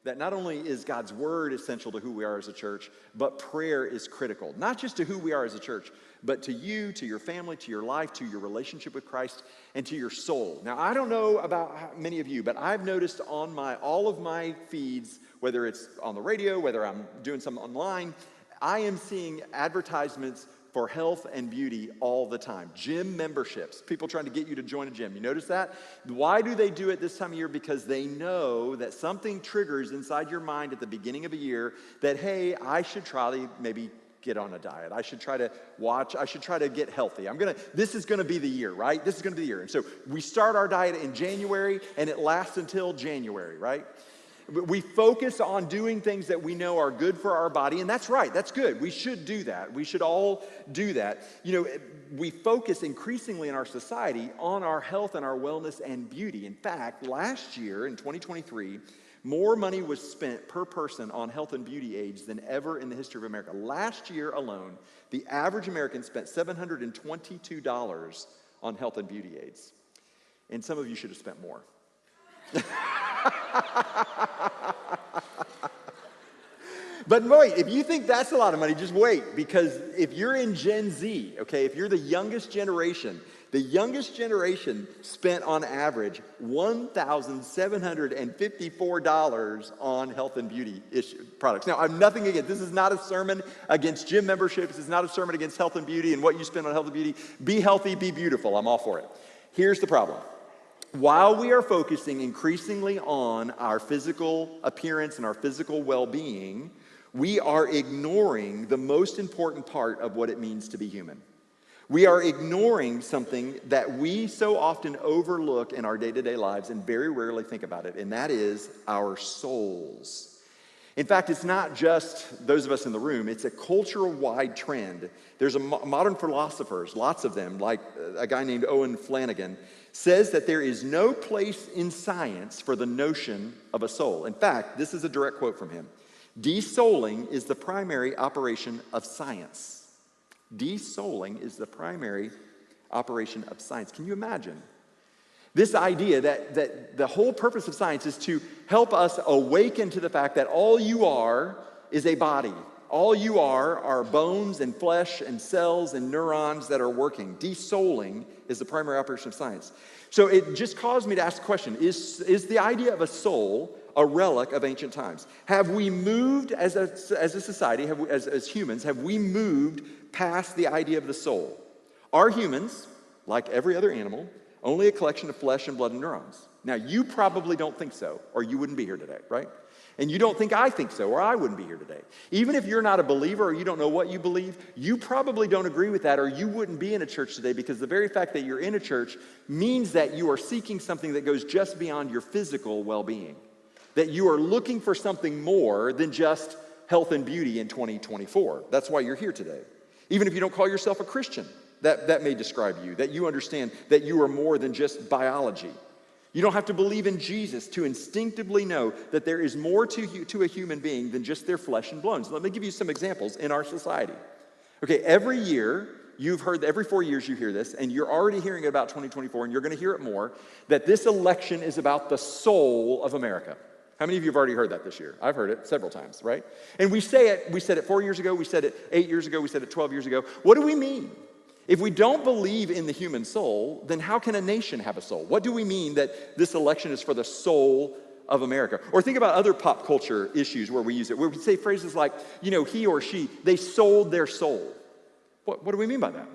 that not only is God's word essential to who we are as a church, but prayer is critical. Not just to who we are as a church, but to you, to your family, to your life, to your relationship with Christ, and to your soul. Now, I don't know about how many of you, but I've noticed on all of my feeds, whether it's on the radio, whether I'm doing something online, I am seeing advertisements for health and beauty all the time. Gym memberships, people trying to get you to join a gym. You notice that? Why do they do it this time of year? Because they know that something triggers inside your mind at the beginning of a year that, hey, I should try to maybe get on a diet. I should try to get healthy. This is gonna be the year, right? This is gonna be the year. And so we start our diet in January and it lasts until January, right? We focus on doing things that we know are good for our body, and that's right, that's good. We should do that. We should all do that. We focus increasingly in our society on our health and our wellness and beauty. In fact, last year in 2023, more money was spent per person on health and beauty aids than ever in the history of America. Last year alone, the average American spent $722 on health and beauty aids. And some of you should have spent more. But wait, if you think that's a lot of money, just wait, because if you're in Gen Z, okay, if you're the youngest generation spent on average $1,754 on health and beauty products. Now, I'm nothing against, this is not a sermon against gym memberships, it's not a sermon against health and beauty and what you spend on health and beauty. Be healthy, be beautiful, I'm all for it. Here's the problem. While we are focusing increasingly on our physical appearance and our physical well-being, we are ignoring the most important part of what it means to be human. We are ignoring something that we so often overlook in our day-to-day lives and very rarely think about it, and that is our souls. In fact, it's not just those of us in the room, it's a cultural-wide trend. There's modern philosophers, lots of them, like a guy named Owen Flanagan, says that there is no place in science for the notion of a soul. In fact, this is a direct quote from him. De-souling is the primary operation of science. De-souling is the primary operation of science. Can you imagine? This idea that the whole purpose of science is to help us awaken to the fact that all you are is a body. All you are bones and flesh and cells and neurons that are working. De-souling is the primary operation of science. So it just caused me to ask the question, is the idea of a soul a relic of ancient times? Have we moved as a society, as humans, have we moved past the idea of the soul? Are humans, like every other animal, only a collection of flesh and blood and neurons? Now, you probably don't think so, or you wouldn't be here today, right? And you don't think I think so, or I wouldn't be here today. Even if you're not a believer or you don't know what you believe, you probably don't agree with that, or you wouldn't be in a church today, because the very fact that you're in a church means that you are seeking something that goes just beyond your physical well-being, that you are looking for something more than just health and beauty in 2024. That's why you're here today. Even if you don't call yourself a Christian, that may describe you, that you understand that you are more than just biology. You don't have to believe in Jesus to instinctively know that there is more to a human being than just their flesh and bones. Let me give you some examples in our society. Okay, every year, every 4 years you hear this, and you're already hearing it about 2024, and you're going to hear it more, that this election is about the soul of America. How many of you have already heard that this year? I've heard it several times, right? And we said it 4 years ago, we said it 8 years ago, we said it 12 years ago. What do we mean? If we don't believe in the human soul, then how can a nation have a soul? What do we mean that this election is for the soul of America? Or think about other pop culture issues where we use it, where we say phrases like, he or she, they sold their soul. What do we mean by that?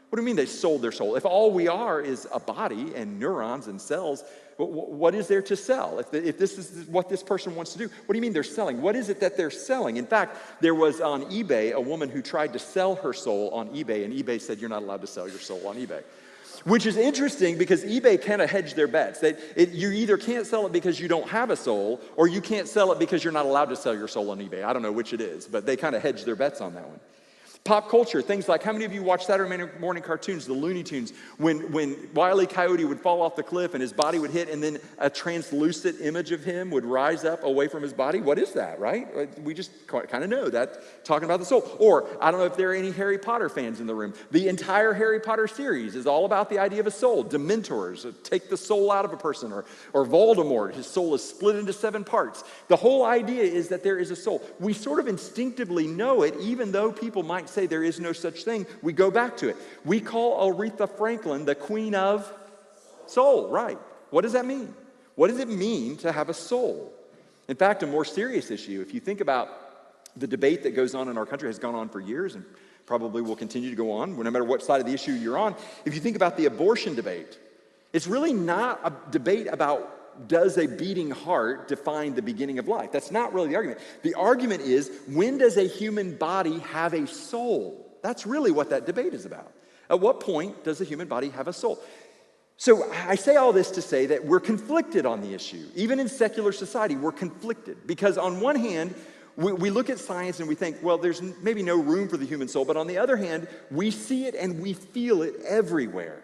What do you mean they sold their soul? If all we are is a body and neurons and cells, what is there to sell? If this is what this person wants to do, what do you mean they're selling? What is it that they're selling? In fact, there was on eBay a woman who tried to sell her soul on eBay, and eBay said, you're not allowed to sell your soul on eBay. Which is interesting because eBay kind of hedged their bets. You either can't sell it because you don't have a soul, or you can't sell it because you're not allowed to sell your soul on eBay. I don't know which it is, but they kind of hedged their bets on that one. Pop culture, things like, how many of you watch Saturday morning cartoons, the Looney Tunes, when Wile E. Coyote would fall off the cliff and his body would hit and then a translucent image of him would rise up away from his body? What is that, right? We just kind of know that, talking about the soul. Or, I don't know if there are any Harry Potter fans in the room. The entire Harry Potter series is all about the idea of a soul. Dementors take the soul out of a person, or Voldemort, his soul is split into 7 parts. The whole idea is that there is a soul. We sort of instinctively know it, even though people might say there is no such thing. We go back to it. We call Aretha Franklin the queen of soul, right? What does that mean? What does it mean to have a soul? In fact, a more serious issue, if you think about the debate that goes on in our country, has gone on for years and probably will continue to go on, no matter what side of the issue you're on. If you think about the abortion debate, it's really not a debate about does a beating heart define the beginning of life? That's not really the argument. The argument is, when does a human body have a soul? That's really what that debate is about. At what point does a human body have a soul? So I say all this to say that we're conflicted on the issue. Even in secular society, we're conflicted. Because on one hand, we look at science and we think, well, there's maybe no room for the human soul. But on the other hand, we see it and we feel it everywhere.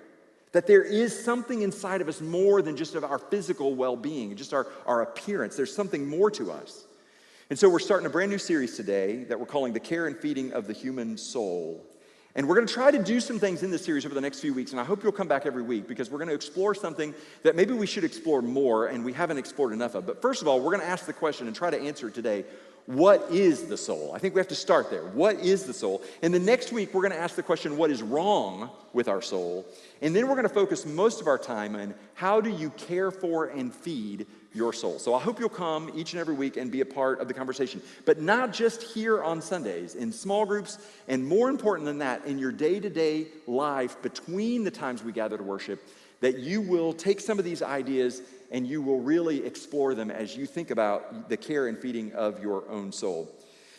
That there is something inside of us more than just of our physical well-being, just our appearance. There's something more to us. And so we're starting a brand new series today that we're calling The Care and Feeding of the Human Soul. And we're going to try to do some things in this series over the next few weeks, and I hope you'll come back every week because we're going to explore something that maybe we should explore more and we haven't explored enough of. But first of all, we're going to ask the question and try to answer it today. What is the soul? I think we have to start there. What is the soul? And the next week, we're going to ask the question, what is wrong with our soul? And then we're going to focus most of our time on how do you care for and feed your soul. So I hope you'll come each and every week and be a part of the conversation. But not just here on Sundays, in small groups, and more important than that, in your day-to-day life between the times we gather to worship, that you will take some of these ideas and you will really explore them as you think about the care and feeding of your own soul.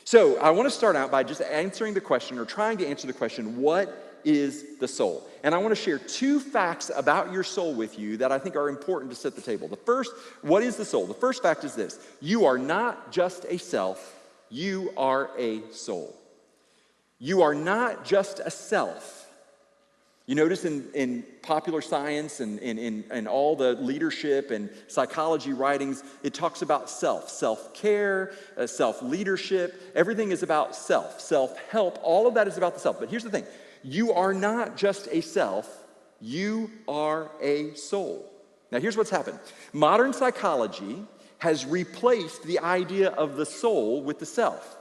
So I want to start out by just answering the question, or trying to answer the question, what is the soul? And I want to share 2 facts about your soul with you that I think are important to set the table. The first, what is the soul? The first fact is this: you are not just a self, you are a soul. You are not just a self. You notice in popular science and all the leadership and psychology writings, it talks about self-care, self-leadership. Everything is about self-help. All of that is about the self. But here's the thing. You are not just a self. You are a soul. Now, here's what's happened. Modern psychology has replaced the idea of the soul with the self.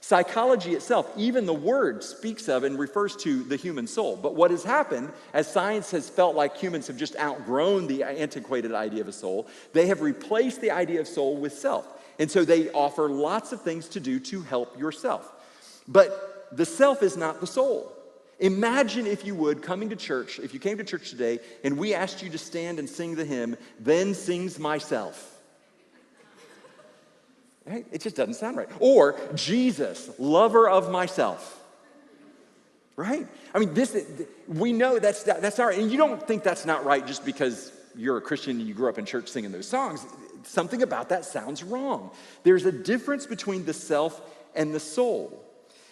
Psychology itself, even the word speaks of and refers to the human soul. But what has happened, as science has felt like humans have just outgrown the antiquated idea of a soul, they have replaced the idea of soul with self. And so they offer lots of things to do to help yourself. But the self is not the soul. Imagine, if you would, coming to church, if you came to church today and we asked you to stand and sing the hymn, "Then Sings Myself." Right? It just doesn't sound right. Or, "Jesus, lover of myself." Right? I mean, we know that's not right. And you don't think that's not right just because you're a Christian and you grew up in church singing those songs. Something about that sounds wrong. There's a difference between the self and the soul.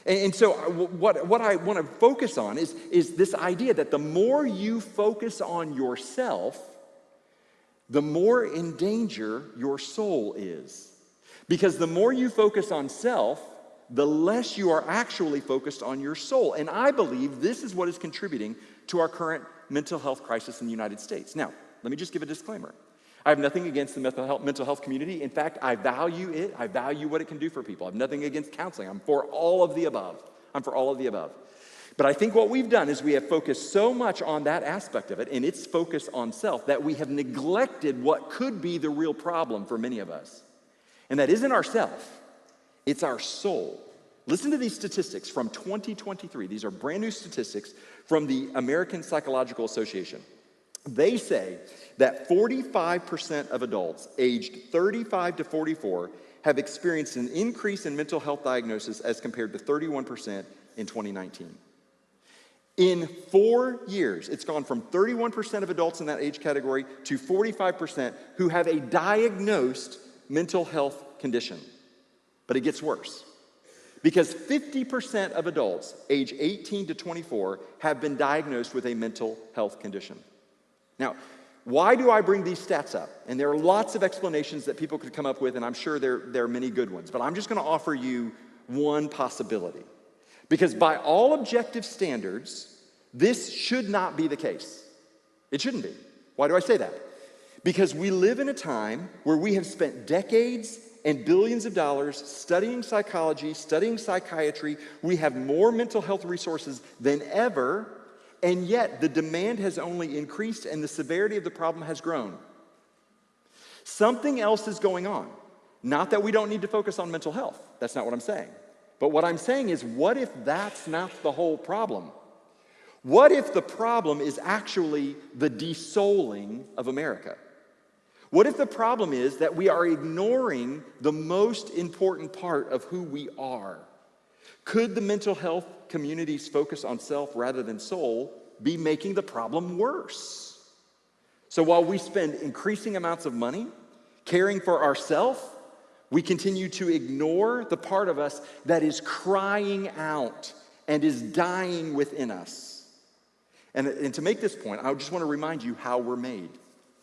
And so what I want to focus on is this idea that the more you focus on yourself, the more in danger your soul is. Because the more you focus on self, the less you are actually focused on your soul. And I believe this is what is contributing to our current mental health crisis in the United States. Now, let me just give a disclaimer. I have nothing against the mental health community. In fact, I value it. I value what it can do for people. I have nothing against counseling. I'm for all of the above. But I think what we've done is we have focused so much on that aspect of it and its focus on self that we have neglected what could be the real problem for many of us. And that isn't ourself, it's our soul. Listen to these statistics from 2023. These are brand new statistics from the American Psychological Association. They say that 45% of adults aged 35 to 44 have experienced an increase in mental health diagnosis as compared to 31% in 2019. In 4 years, it's gone from 31% of adults in that age category to 45% who have a diagnosed mental health condition. But it gets worse. Because 50% of adults age 18 to 24 have been diagnosed with a mental health condition. Now, why do I bring these stats up? And there are lots of explanations that people could come up with, and I'm sure there are many good ones. But I'm just going to offer you one possibility. Because by all objective standards, this should not be the case. It shouldn't be. Why do I say that? Because we live in a time where we have spent decades and billions of dollars studying psychology, studying psychiatry. We have more mental health resources than ever, and yet the demand has only increased and the severity of the problem has grown. Something else is going on. Not that we don't need to focus on mental health. That's not what I'm saying. But what I'm saying is, what if that's not the whole problem? What if the problem is actually the desouling of America? What if the problem is that we are ignoring the most important part of who we are? Could the mental health community's focus on self rather than soul be making the problem worse? So while we spend increasing amounts of money caring for ourselves, we continue to ignore the part of us that is crying out and is dying within us. And to make this point, I just want to remind you how we're made.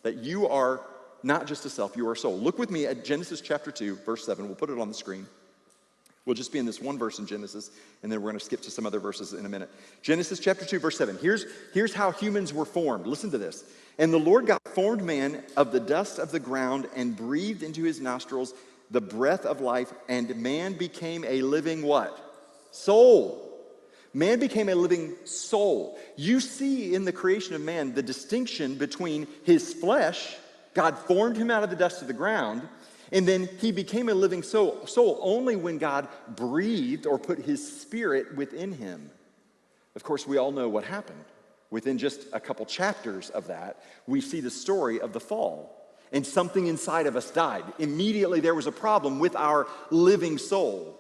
That you are not just a self, you are a soul. Look with me at Genesis chapter 2, verse 7. We'll put it on the screen. We'll just be in this one verse in Genesis, and then we're going to skip to some other verses in a minute. Genesis chapter 2, verse 7. Here's how humans were formed. Listen to this. And the Lord God formed man of the dust of the ground and breathed into his nostrils the breath of life, and man became a living what? Soul. Man became a living soul. You see in the creation of man the distinction between his flesh. God formed him out of the dust of the ground, and then he became a living soul only when God breathed or put his spirit within him. Of course, we all know what happened. Within just a couple chapters of that, we see the story of the fall, and something inside of us died. Immediately there was a problem with our living soul.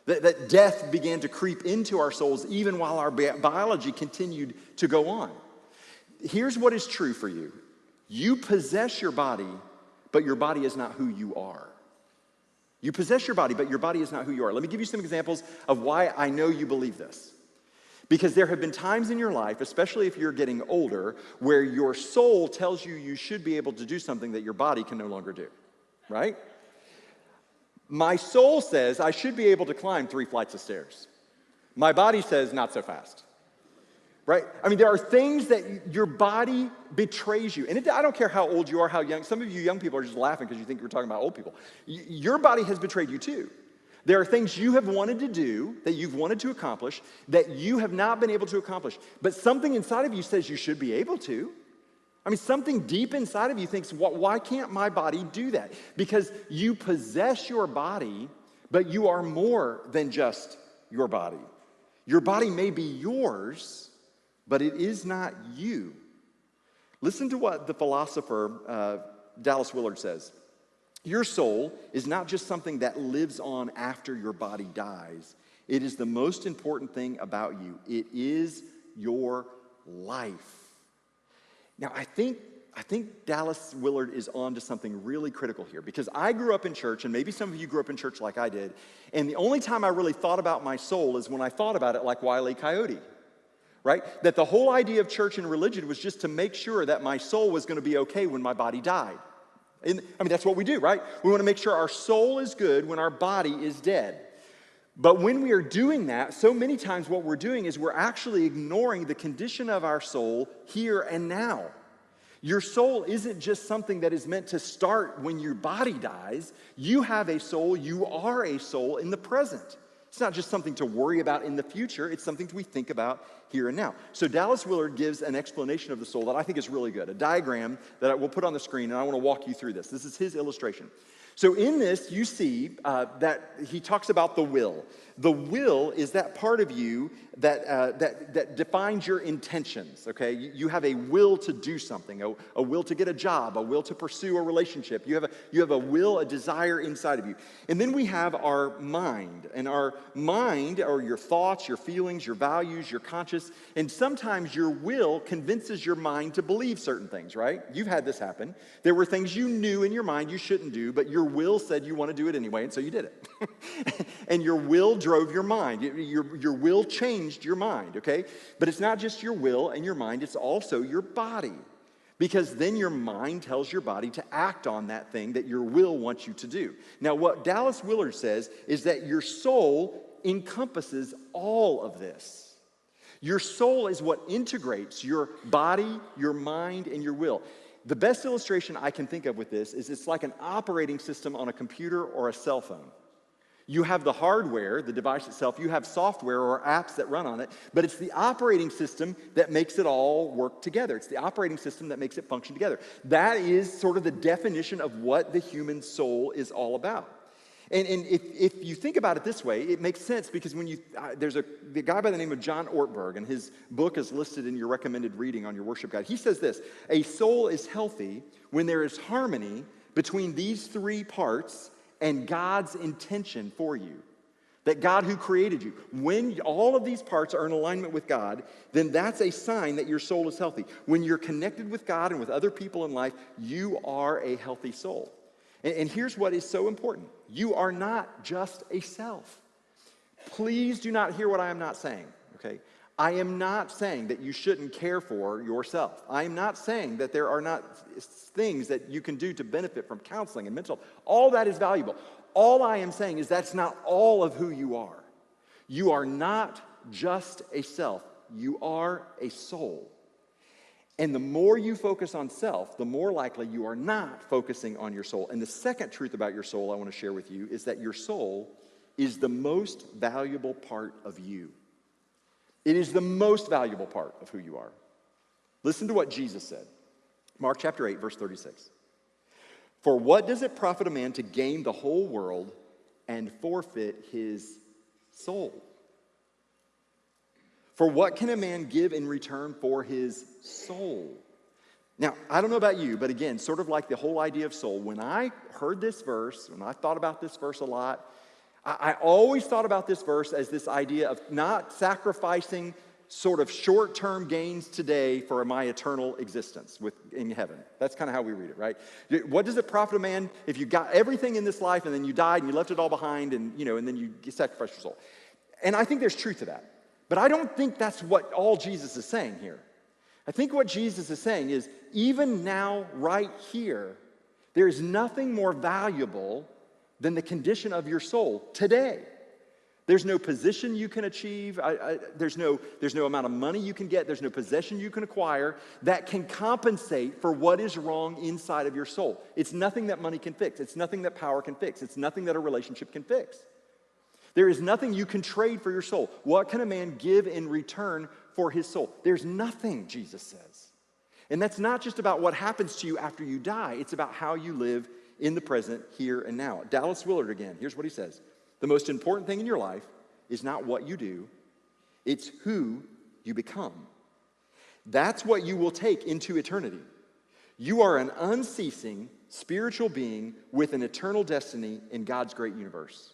That death began to creep into our souls even while our biology continued to go on. Here's what is true for you. You possess your body, but your body is not who you are. You possess your body, but your body is not who you are. Let me give you some examples of why I know you believe this. Because there have been times in your life, especially if you're getting older, where your soul tells you you should be able to do something that your body can no longer do, right? My soul says I should be able to climb 3 flights of stairs. My body says not so fast. Right? I mean, there are things that your body betrays you. And I don't care how old you are, how young. Some of you young people are just laughing because you think we're talking about old people. Your body has betrayed you too. There are things you have wanted to do, that you've wanted to accomplish, that you have not been able to accomplish. But something inside of you says you should be able to. I mean, something deep inside of you thinks, why can't my body do that? Because you possess your body, but you are more than just your body. Your body may be yours, but it is not you. Listen to what the philosopher Dallas Willard says. Your soul is not just something that lives on after your body dies. It is the most important thing about you. It is your life. Now, I think Dallas Willard is on to something really critical here, because I grew up in church, and maybe some of you grew up in church like I did, and the only time I really thought about my soul is when I thought about it like Wile E. Coyote. Right? That the whole idea of church and religion was just to make sure that my soul was going to be okay when my body died. And, I mean, that's what we do, right? We want to make sure our soul is good when our body is dead. But when we are doing that, so many times what we're doing is we're actually ignoring the condition of our soul here and now. Your soul isn't just something that is meant to start when your body dies. You have a soul, you are a soul in the present. It's not just something to worry about in the future. It's something we think about here and now. So Dallas Willard gives an explanation of the soul that I think is really good, a diagram that we'll put on the screen, and I want to walk you through this. This is his illustration. So in this, you see that he talks about the will. The will is that part of you that defines your intentions, okay? You have a will to do something, a will to get a job, a will to pursue a relationship. You have a will, a desire inside of you. And then we have our mind, and our mind or your thoughts, your feelings, your values, your conscience, and sometimes your will convinces your mind to believe certain things, right? You've had this happen. There were things you knew in your mind you shouldn't do, but your will said you want to do it anyway, and so you did it. And your will drove your mind. Your will changed your mind, okay? But it's not just your will and your mind, it's also your body. Because then your mind tells your body to act on that thing that your will wants you to do. Now, what Dallas Willard says is that your soul encompasses all of this. Your soul is what integrates your body, your mind, and your will. The best illustration I can think of with this is it's like an operating system on a computer or a cell phone. You have the hardware, the device itself, you have software or apps that run on it, but it's the operating system that makes it all work together. It's the operating system that makes it function together. That is sort of the definition of what the human soul is all about. And if you think about it this way, it makes sense because when there's a guy by the name of John Ortberg, and his book is listed in your recommended reading on your worship guide. He says this: a soul is healthy when there is harmony between these three parts and God's intention for you. That God who created you. When all of these parts are in alignment with God, then that's a sign that your soul is healthy. When you're connected with God and with other people in life, you are a healthy soul. And here's what is so important. You are not just a self. Please do not hear what I am not saying, okay? I am not saying that you shouldn't care for yourself. I am not saying that there are not things that you can do to benefit from counseling and mental health. All that is valuable. All I am saying is that's not all of who you are. You are not just a self. You are a soul. And the more you focus on self, the more likely you are not focusing on your soul. And the second truth about your soul I want to share with you is that your soul is the most valuable part of you. It is the most valuable part of who you are. Listen to what Jesus said. Mark chapter 8, verse 36. For what does it profit a man to gain the whole world and forfeit his soul? For what can a man give in return for his soul? Now, I don't know about you, but again, sort of like the whole idea of soul, when I heard this verse, when I thought about this verse a lot, I always thought about this verse as this idea of not sacrificing sort of short-term gains today for my eternal existence in heaven. That's kind of how we read it, right? What does it profit a man if you got everything in this life and then you died and you left it all behind and then you sacrifice your soul? And I think there's truth to that. But I don't think that's what all Jesus is saying here. I think what Jesus is saying is even now, right here, there is nothing more valuable than the condition of your soul today. There's no position you can achieve. There's no amount of money you can get. There's no possession you can acquire that can compensate for what is wrong inside of your soul. It's nothing that money can fix. It's nothing that power can fix. It's nothing that a relationship can fix. There is nothing you can trade for your soul. What can a man give in return for his soul? There's nothing, Jesus says. And that's not just about what happens to you after you die. It's about how you live in the present, here and now. Dallas Willard again, here's what he says. The most important thing in your life is not what you do, it's who you become. That's what you will take into eternity. You are an unceasing spiritual being with an eternal destiny in God's great universe.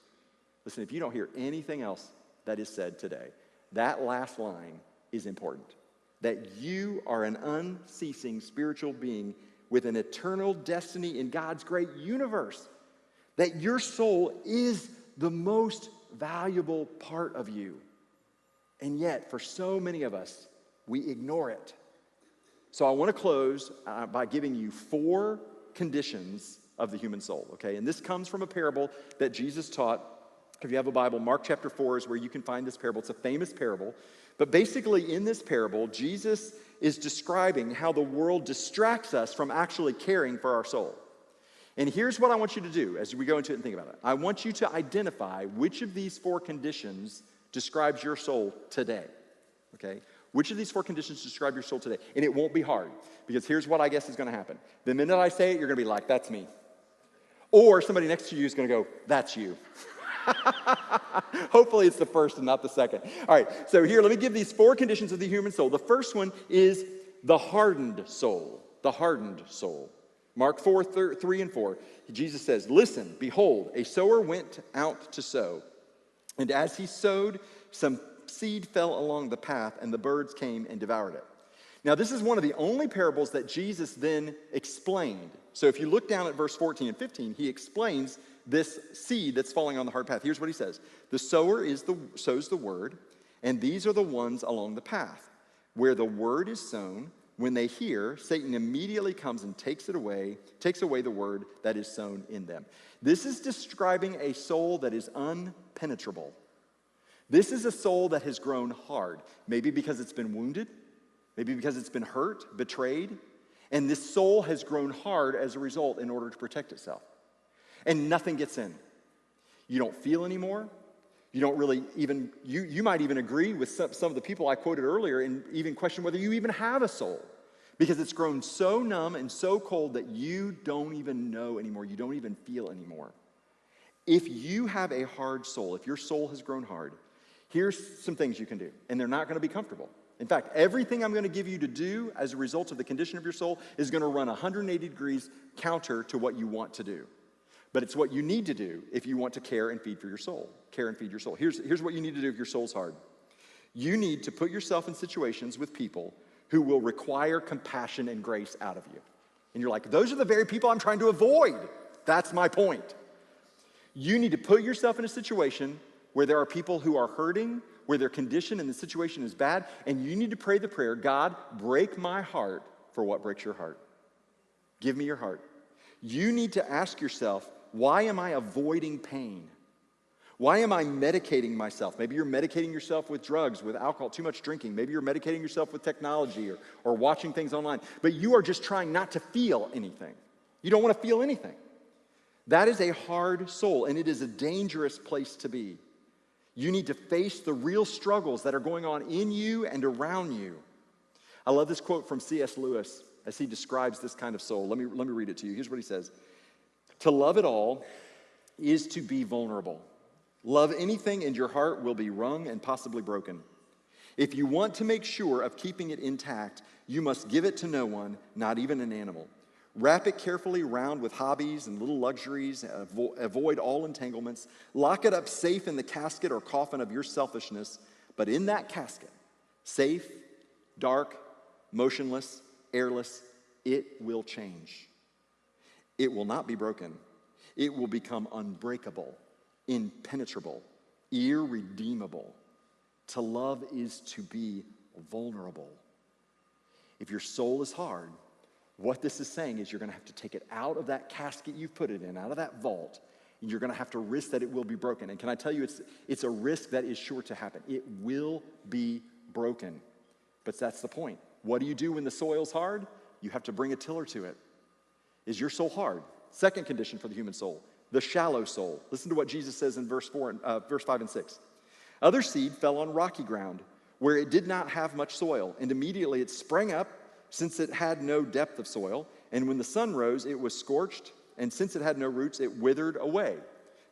Listen, if you don't hear anything else that is said today, that last line is important. That you are an unceasing spiritual being with an eternal destiny in God's great universe. That your soul is the most valuable part of you. And yet, for so many of us, we ignore it. So I want to close by giving you 4 conditions of the human soul, okay? And this comes from a parable that Jesus taught. If you have a Bible, Mark chapter 4 is where you can find this parable. It's a famous parable. But basically, in this parable, Jesus is describing how the world distracts us from actually caring for our soul. And here's what I want you to do as we go into it and think about it. I want you to identify which of these 4 conditions describes your soul today, okay? Which of these 4 conditions describe your soul today? And it won't be hard, because here's what I guess is going to happen. The minute I say it, you're going to be like, that's me. Or somebody next to you is going to go, that's you. Hopefully it's the first and not the second. All right, so here, let me give these 4 conditions of the human soul. The first one is the hardened soul. The hardened soul. Mark 4, 3 and 4, Jesus says, listen, behold, a sower went out to sow. And as he sowed, some seed fell along the path, and the birds came and devoured it. Now, this is one of the only parables that Jesus then explained. So if you look down at verse 14 and 15, he explains this seed that's falling on the hard path. Here's what he says. The sower sows the word, and these are the ones along the path. Where the word is sown, when they hear, Satan immediately comes and takes away the word that is sown in them. This is describing a soul that is unpenetrable. This is a soul that has grown hard, maybe because it's been wounded, maybe because it's been hurt, betrayed, and this soul has grown hard as a result in order to protect itself. And nothing gets in. You don't feel anymore. You don't really even, you might even agree with some of the people I quoted earlier and even question whether you even have a soul, because it's grown so numb and so cold that you don't even know anymore. You don't even feel anymore. If you have a hard soul, if your soul has grown hard, here's some things you can do, and they're not going to be comfortable. In fact, everything I'm going to give you to do as a result of the condition of your soul is going to run 180 degrees counter to what you want to do. But it's what you need to do if you want to care and feed for your soul. Care and feed your soul. Here's what you need to do if your soul's hard. You need to put yourself in situations with people who will require compassion and grace out of you. And you're like, those are the very people I'm trying to avoid. That's my point. You need to put yourself in a situation where there are people who are hurting, where their condition and the situation is bad, and you need to pray the prayer, God, break my heart for what breaks your heart. Give me your heart. You need to ask yourself, why am I avoiding pain? Why am I medicating myself? Maybe you're medicating yourself with drugs, with alcohol, too much drinking. Maybe you're medicating yourself with technology or watching things online. But you are just trying not to feel anything. You don't want to feel anything. That is a hard soul, and it is a dangerous place to be. You need to face the real struggles that are going on in you and around you. I love this quote from C.S. Lewis as he describes this kind of soul. Let me read it to you. Here's what he says. To love it all is to be vulnerable. Love anything and your heart will be wrung and possibly broken. If you want to make sure of keeping it intact, you must give it to no one, not even an animal. Wrap it carefully round with hobbies and little luxuries. Avoid all entanglements. Lock it up safe in the casket or coffin of your selfishness. But in that casket, safe, dark, motionless, airless, it will change. It will not be broken. It will become unbreakable, impenetrable, irredeemable. To love is to be vulnerable. If your soul is hard, what this is saying is you're going to have to take it out of that casket you've put it in, out of that vault, and you're going to have to risk that it will be broken. And can I tell you, it's a risk that is sure to happen. It will be broken. But that's the point. What do you do when the soil's hard? You have to bring a tiller to it. Is your soul hard? Second condition for the human soul, the shallow soul. Listen to what Jesus says in verse 5 and 6. Other seed fell on rocky ground where it did not have much soil, and immediately it sprang up since it had no depth of soil. And when the sun rose, it was scorched, and since it had no roots, it withered away.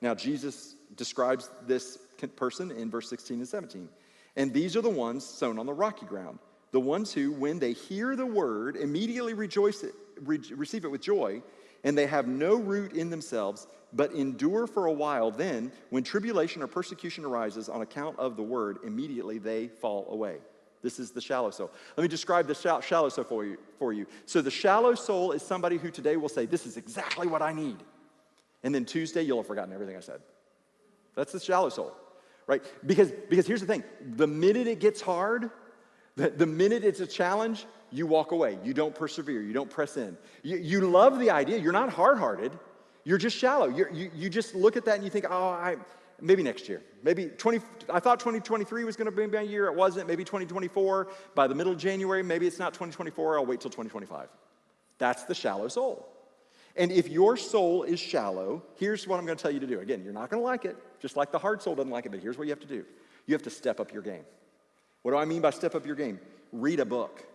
Now, Jesus describes this person in verse 16 and 17. And these are the ones sown on the rocky ground, the ones who, when they hear the word, immediately receive it with joy, and they have no root in themselves, but endure for a while. Then, when tribulation or persecution arises on account of the word, immediately they fall away. This is the shallow soul. Let me describe the shallow soul for you. So the shallow soul is somebody who today will say, this is exactly what I need. And then Tuesday, you'll have forgotten everything I said. That's the shallow soul, right? Because here's the thing. The minute it gets hard, the minute it's a challenge, you walk away. You don't persevere. You don't press in. You love the idea. You're not hard-hearted. You're just shallow. You just look at that and you think, maybe next year. I thought 2023 was going to be my year. It wasn't. Maybe 2024. By the middle of January, maybe it's not 2024. I'll wait till 2025. That's the shallow soul. And if your soul is shallow, here's what I'm going to tell you to do. Again, you're not going to like it, just like the hard soul doesn't like it, but here's what you have to do. You have to step up your game. What do I mean by step up your game? Read a book.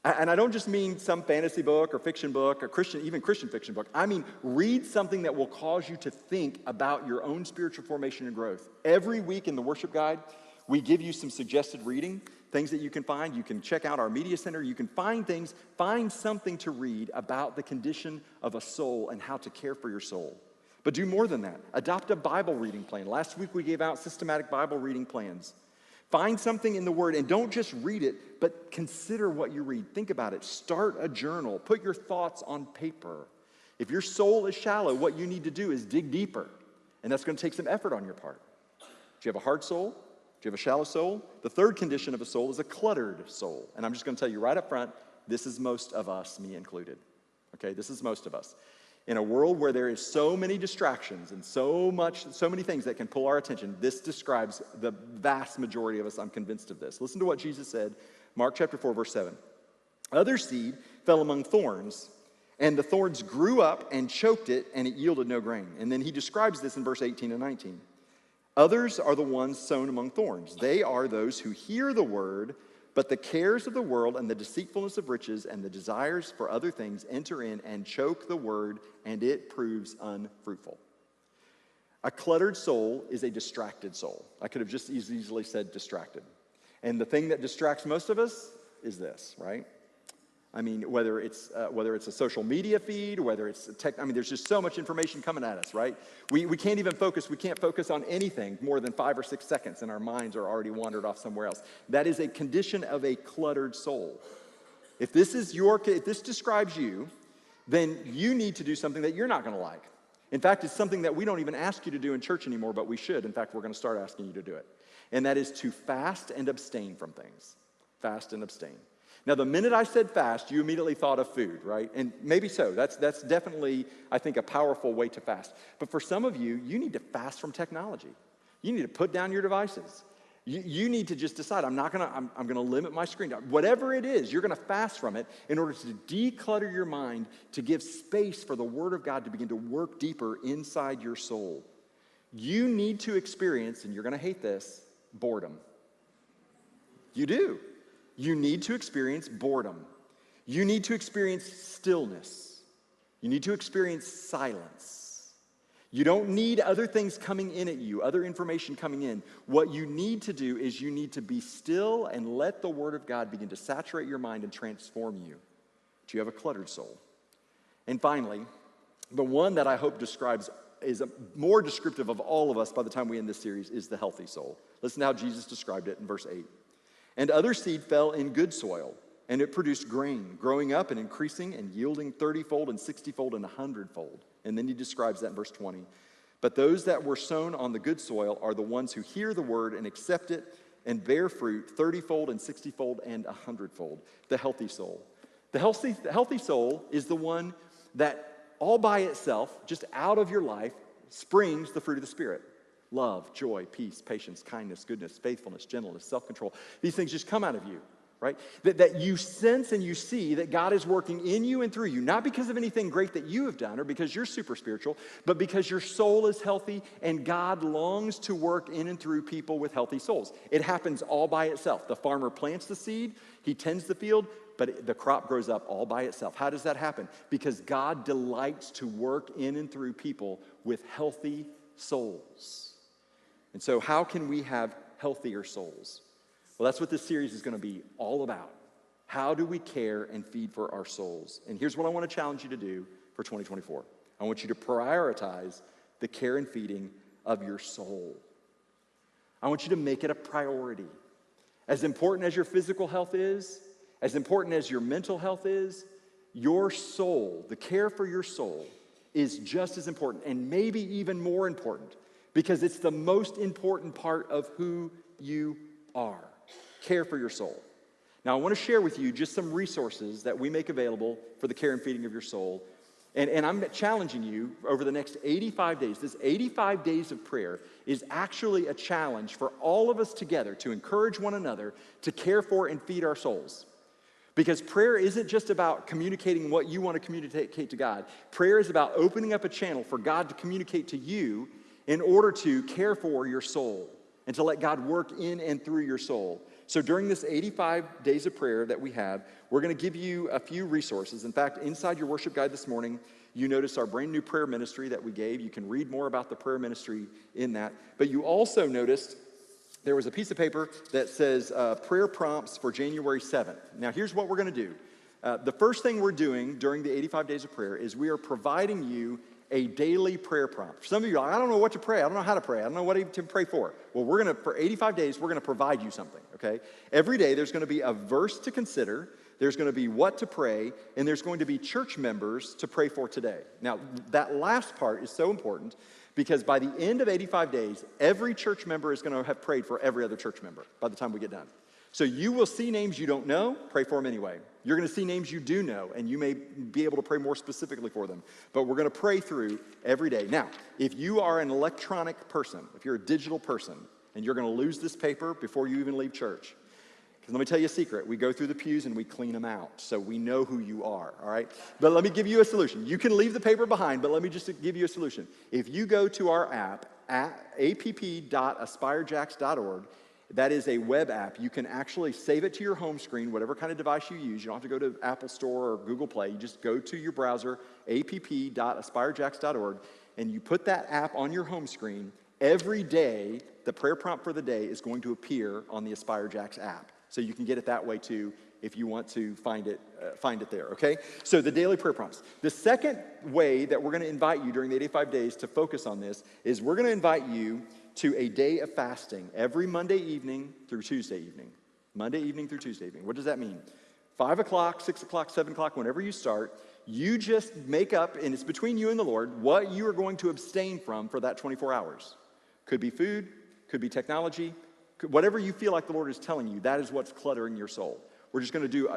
And I don't just mean some fantasy book or fiction book or even Christian fiction book. I mean, read something that will cause you to think about your own spiritual formation and growth. Every week in the worship guide, we give you some suggested reading, things that you can find. You can check out our media center. You can find something to read about the condition of a soul and how to care for your soul. But do more than that. Adopt a Bible reading plan. Last week we gave out systematic Bible reading plans. Find something in the Word and don't just read it, but consider what you read. Think about it. Start a journal. Put your thoughts on paper. If your soul is shallow, what you need to do is dig deeper. And that's going to take some effort on your part. Do you have a hard soul? Do you have a shallow soul? The third condition of a soul is a cluttered soul. And I'm just going to tell you right up front, this is most of us, me included. Okay, this is most of us. In a world where there is so many distractions and so many things that can pull our attention, this describes the vast majority of us. I'm convinced of this. Listen to what Jesus said, Mark chapter 4, verse 7. Other seed fell among thorns, and the thorns grew up and choked it, and it yielded no grain. And then he describes this in verse 18 and 19. Others are the ones sown among thorns. They are those who hear the word, but the cares of the world and the deceitfulness of riches and the desires for other things enter in and choke the word, and it proves unfruitful. A cluttered soul is a distracted soul. I could have just easily said distracted. And the thing that distracts most of us is this, right? I mean, whether it's a social media feed, whether it's tech, I mean, there's just so much information coming at us, right? We can't even focus. We can't focus on anything more than 5 or 6 seconds, and our minds are already wandered off somewhere else. That is a condition of a cluttered soul. If this describes you, then you need to do something that you're not going to like. In fact, it's something that we don't even ask you to do in church anymore, but we should. In fact, we're going to start asking you to do it. And that is to fast and abstain from things. Fast and abstain. Now, the minute I said fast, you immediately thought of food, right? And maybe so. That's definitely, I think, a powerful way to fast. But for some of you, you need to fast from technology. You need to put down your devices. You need to just decide, I'm going to limit my screen time. Whatever it is, you're going to fast from it in order to declutter your mind, to give space for the Word of God to begin to work deeper inside your soul. You need to experience, and you're going to hate this, boredom. You do. You need to experience boredom. You need to experience stillness. You need to experience silence. You don't need other things coming in at you, other information coming in. What you need to do is you need to be still and let the Word of God begin to saturate your mind and transform you. But you have a cluttered soul. And finally, the one that I hope is more descriptive of all of us by the time we end this series is the healthy soul. Listen to how Jesus described it in verse 8. And other seed fell in good soil, and it produced grain, growing up and increasing and yielding 30-fold and 60-fold and 100-fold. And then he describes that in verse 20. But those that were sown on the good soil are the ones who hear the word and accept it and bear fruit 30-fold and 60-fold and 100-fold. The healthy soul. The healthy soul is the one that all by itself, just out of your life, springs the fruit of the Spirit. Love, joy, peace, patience, kindness, goodness, faithfulness, gentleness, self-control. These things just come out of you, right? That you sense and you see that God is working in you and through you, not because of anything great that you have done or because you're super spiritual, but because your soul is healthy and God longs to work in and through people with healthy souls. It happens all by itself. The farmer plants the seed, he tends the field, but the crop grows up all by itself. How does that happen? Because God delights to work in and through people with healthy souls. And so how can we have healthier souls? Well, that's what this series is going to be all about. How do we care and feed for our souls? And here's what I want to challenge you to do for 2024. I want you to prioritize the care and feeding of your soul. I want you to make it a priority. As important as your physical health is, as important as your mental health is, your soul, the care for your soul, is just as important and maybe even more important. Because it's the most important part of who you are. Care for your soul. Now, I want to share with you just some resources that we make available for the care and feeding of your soul. And I'm challenging you over the next 85 days. This 85 days of prayer is actually a challenge for all of us together to encourage one another to care for and feed our souls. Because prayer isn't just about communicating what you want to communicate to God. Prayer is about opening up a channel for God to communicate to you in order to care for your soul and to let God work in and through your soul. So during this 85 days of prayer that we have, we're going to give you a few resources. In fact, inside your worship guide this morning, you notice our brand new prayer ministry that we gave. You can read more about the prayer ministry in that. But you also noticed there was a piece of paper that says prayer prompts for January 7th. Now, here's what we're going to do. The first thing we're doing during the 85 days of prayer is we are providing you a daily prayer prompt. For some of you are like, I don't know what to pray. I don't know how to pray. I don't know what to pray for. Well, for 85 days, we're going to provide you something, okay? Every day, there's going to be a verse to consider. There's going to be what to pray, and there's going to be church members to pray for today. Now, that last part is so important because by the end of 85 days, every church member is going to have prayed for every other church member by the time we get done. So you will see names you don't know, pray for them anyway. You're going to see names you do know, and you may be able to pray more specifically for them. But we're going to pray through every day. Now, if you are an electronic person, if you're a digital person, and you're going to lose this paper before you even leave church, because let me tell you a secret. We go through the pews and we clean them out, so we know who you are, all right? But let me give you a solution. You can leave the paper behind, but let me just give you a solution. If you go to our app, at app.aspirejacks.org, that is a web app. You can actually save it to your home screen, whatever kind of device you use. You don't have to go to Apple Store or Google Play. You just go to your browser, app.aspirejacks.org, and you put that app on your home screen. Every day, the prayer prompt for the day is going to appear on the Aspire Jacks app. So you can get it that way too if you want to find it there, okay? So the daily prayer prompts. The second way that we're going to invite you during the 85 days to focus on this is we're going to invite you to a day of fasting every Monday evening through Tuesday evening. Monday evening through Tuesday evening. What does that mean? 5 o'clock, 6 o'clock, 7 o'clock, whenever you start, you just make up, and it's between you and the Lord, what you are going to abstain from for that 24 hours. Could be food, could be technology, whatever you feel like the Lord is telling you, that is what's cluttering your soul. We're just going to do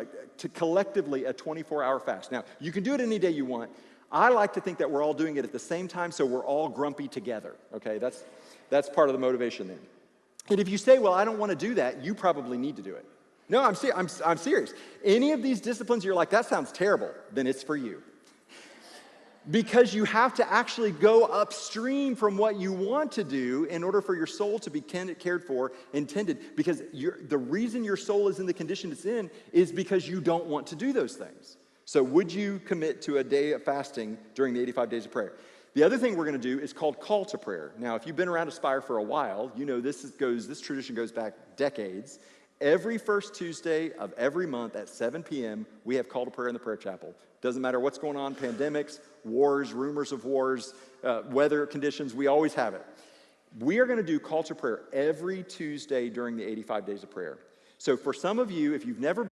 collectively a 24-hour fast. Now, you can do it any day you want. I like to think that we're all doing it at the same time, so we're all grumpy together, okay? That's part of the motivation then. And if you say, well, I don't want to do that, you probably need to do it. No, I'm serious. Any of these disciplines you're like, that sounds terrible, then it's for you. Because you have to actually go upstream from what you want to do in order for your soul to be cared for and tended. Because the reason your soul is in the condition it's in is because you don't want to do those things. So would you commit to a day of fasting during the 85 days of prayer? The other thing we're going to do is called call to prayer. Now, if you've been around Aspire for a while, you know this tradition goes back decades. Every first Tuesday of every month at 7 p.m., we have call to prayer in the prayer chapel. Doesn't matter what's going on, pandemics, wars, rumors of wars, weather conditions, we always have it. We are going to do call to prayer every Tuesday during the 85 days of prayer. So for some of you, if you've never,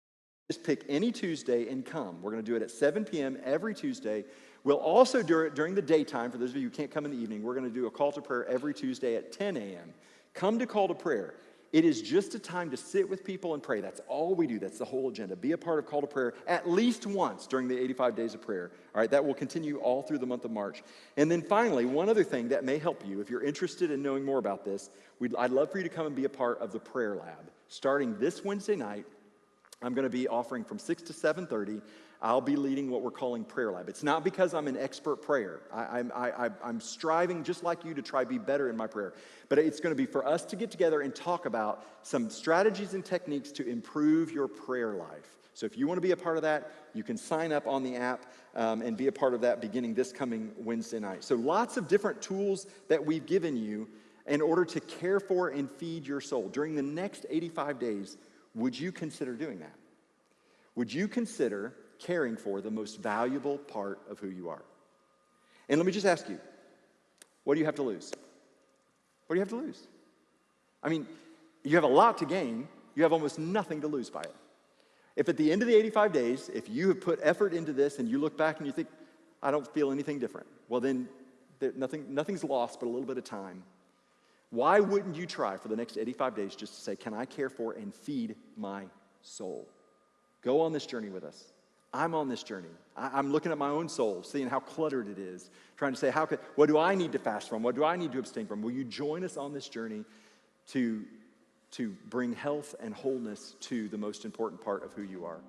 just pick any Tuesday and come. We're going to do it at 7 p.m. every Tuesday. We'll also do it during the daytime. For those of you who can't come in the evening, we're going to do a call to prayer every Tuesday at 10 a.m. Come to call to prayer. It is just a time to sit with people and pray. That's all we do. That's the whole agenda. Be a part of call to prayer at least once during the 85 days of prayer. All right, that will continue all through the month of March. And then finally, one other thing that may help you, if you're interested in knowing more about this, I'd love for you to come and be a part of the prayer lab. Starting this Wednesday night, I'm going to be offering from 6 to 7:30. I'll be leading what we're calling prayer lab. It's not because I'm an expert prayer. I'm striving just like you to try to be better in my prayer. But it's going to be for us to get together and talk about some strategies and techniques to improve your prayer life. So if you want to be a part of that, you can sign up on the app and be a part of that beginning this coming Wednesday night. So lots of different tools that we've given you in order to care for and feed your soul. During the next 85 days, would you consider doing that? Would you consider caring for the most valuable part of who you are? And let me just ask you, what do you have to lose? What do you have to lose? I mean, you have a lot to gain. You have almost nothing to lose by it. If at the end of the 85 days, if you have put effort into this and you look back and you think, I don't feel anything different, well then nothing's lost but a little bit of time. Why wouldn't you try for the next 85 days just to say, can I care for and feed my soul? Go on this journey with us. I'm on this journey. I'm looking at my own soul, seeing how cluttered it is, trying to say, what do I need to fast from? What do I need to abstain from? Will you join us on this journey to bring health and wholeness to the most important part of who you are?